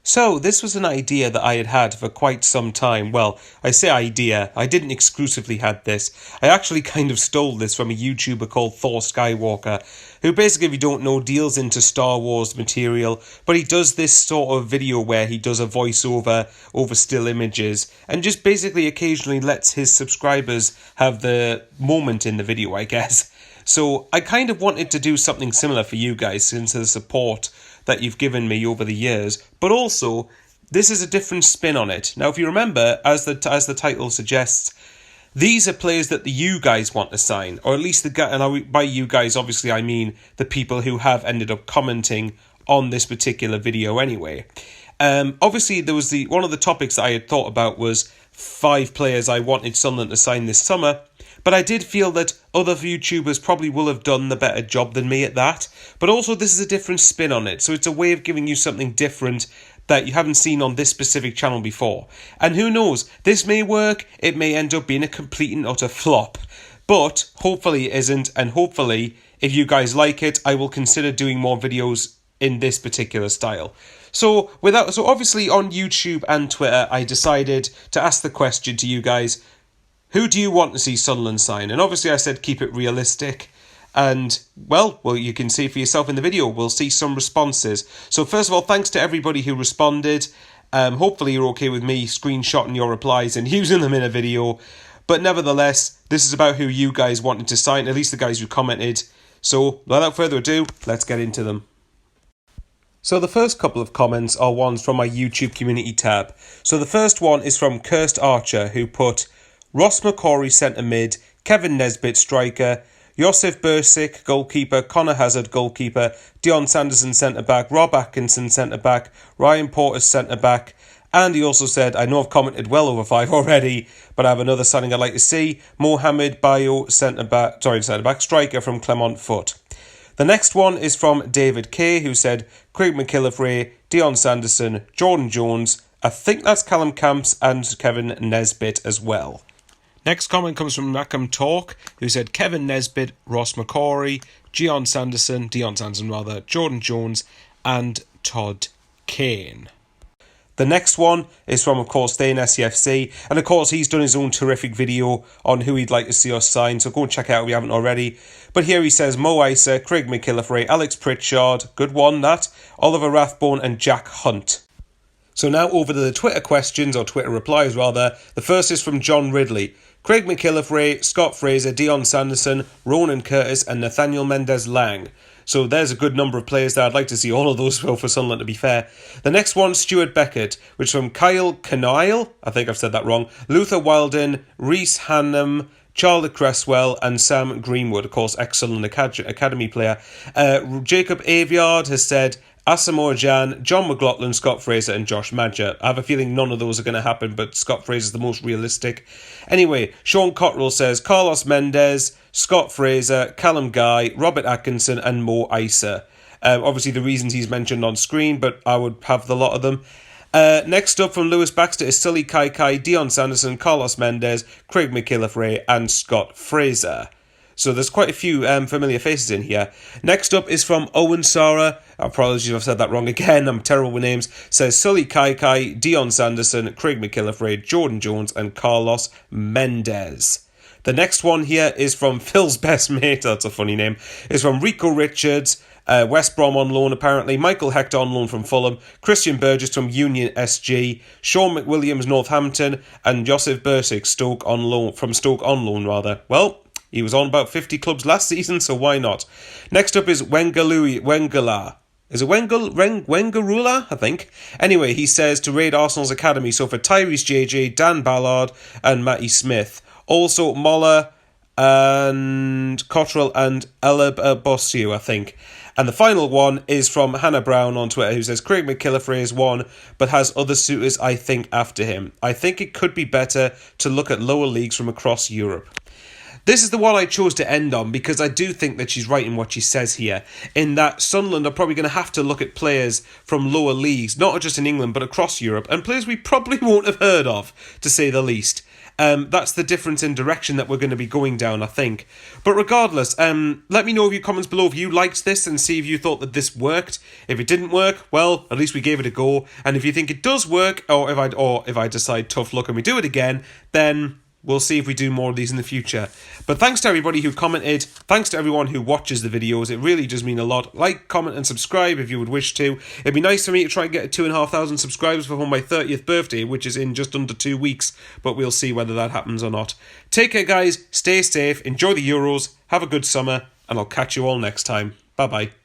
So, this was an idea that I had had for quite some time. Well, I say idea, I didn't exclusively had this. I actually kind of stole this from a YouTuber called Thor Skywalker, who basically, if you don't know, deals into Star Wars material, but he does this sort of video where he does a voiceover over still images, and just basically occasionally lets his subscribers have the moment in the video, I guess. So, I kind of wanted to do something similar for you guys, since of the support that you've given me over the years, but also this is a different spin on it. Now, if you remember, as the title suggests, these are players that you guys want to sign, or at least by you guys, obviously, I mean the people who have ended up commenting on this particular video anyway. Obviously, there was one of the topics that I had thought about was 5 players I wanted Sunderland to sign this summer. But I did feel that other YouTubers probably will have done the better job than me at that. But also, this is a different spin on it. So it's a way of giving you something different that you haven't seen on this specific channel before. And who knows, this may work. It may end up being a complete and utter flop. But hopefully it isn't. And hopefully, if you guys like it, I will consider doing more videos in this particular style. So obviously on YouTube and Twitter, I decided to ask the question to you guys, who do you want to see Sunderland sign? And obviously I said keep it realistic. And, well, you can see for yourself in the video. We'll see some responses. So first of all, thanks to everybody who responded. Hopefully you're okay with me screenshotting your replies and using them in a video. But nevertheless, this is about who you guys wanted to sign, at least the guys who commented. So, without further ado, let's get into them. So the first couple of comments are ones from my YouTube community tab. So the first one is from Cursed Archer, who put Ross McCrory centre mid, Kevin Nesbitt striker, Josef Bursic goalkeeper, Connor Hazard goalkeeper, Dion Sanderson centre back, Rob Atkinson centre back, Ryan Porter centre back, and he also said, I know I've commented well over 5 already, but I have another signing I'd like to see, Mohamed Bayo centre back striker from Clermont Foot. The next one is from David K, who said Craig McKillivray, Dion Sanderson, Jordan Jones, I think that's Callum Camps and Kevin Nesbitt as well. Next comment comes from Macam Talk, who said Kevin Nesbitt, Ross McCrory, Dion Sanderson, Jordan Jones, and Todd Kane. The next one is from, of course, Thane SCFC, and of course he's done his own terrific video on who he'd like to see us sign, so go and check it out if you haven't already. But here he says Mo Isa, Craig McKillivray, Alex Pritchard, good one that, Oliver Rathbone and Jack Hunt. So now over to the Twitter questions, or Twitter replies rather. The first is from John Ridley. Craig McKillivray, Scott Fraser, Dion Sanderson, Ronan Curtis and Nathaniel Mendez-Lang. So there's a good number of players there. I'd like to see all of those for Sunderland, to be fair. The next one, Stuart Beckett, which is from Kyle Canile, I think I've said that wrong, Luther Wilden, Reese Hannam, Charlie Cresswell and Sam Greenwood, of course, excellent academy player. Jacob Aviard has said Asamoah Jan, John McLaughlin, Scott Fraser and Josh Madger. I have a feeling none of those are going to happen, but Scott Fraser's the most realistic. Anyway, Sean Cottrell says Carlos Mendez, Scott Fraser, Callum Guy, Robert Atkinson and Mo Isa. Obviously the reasons he's mentioned on screen, but I would have the lot of them. Next up from Lewis Baxter is Sully Kai, Dion Sanderson, Carlos Mendez, Craig McKillivray and Scott Fraser. So there's quite a few familiar faces in here. Next up is from Owen Sara. Apologies if I've said that wrong again. I'm terrible with names. Says Sully Kai, Dion Sanderson, Craig McKillivray, Jordan Jones and Carlos Mendez. The next one here is from Phil's best mate. That's a funny name. It's from Rico Richards. West Brom on loan apparently, Michael Hector on loan from Fulham, Christian Burgess from Union SG, Sean McWilliams Northampton, and Josef Bursic Stoke on loan. Well, he was on about 50 clubs last season, so why not? Next up is Wengala. Is it Wengarula? I think. Anyway, he says to raid Arsenal's academy, so for Tyrese JJ, Dan Ballard, and Matty Smith. Also Moller and Cottrell and Eleb Bossiu, I think. And the final one is from Hannah Brown on Twitter, who says Craig McKillivray is one, but has other suitors, I think, after him. I think it could be better to look at lower leagues from across Europe. This is the one I chose to end on because I do think that she's right in what she says here, in that Sunderland are probably going to have to look at players from lower leagues, not just in England, but across Europe, and players we probably won't have heard of, to say the least. That's the difference in direction that we're going to be going down, I think. But regardless, let me know in your comments below if you liked this and see if you thought that this worked. If it didn't work, well, at least we gave it a go. And if you think it does work, or if I decide tough luck and we do it again, then we'll see if we do more of these in the future. But thanks to everybody who commented. Thanks to everyone who watches the videos. It really does mean a lot. Like, comment, and subscribe if you would wish to. It'd be nice for me to try and get 2,500 subscribers before my 30th birthday, which is in just under 2 weeks. But we'll see whether that happens or not. Take care, guys. Stay safe. Enjoy the Euros. Have a good summer. And I'll catch you all next time. Bye-bye.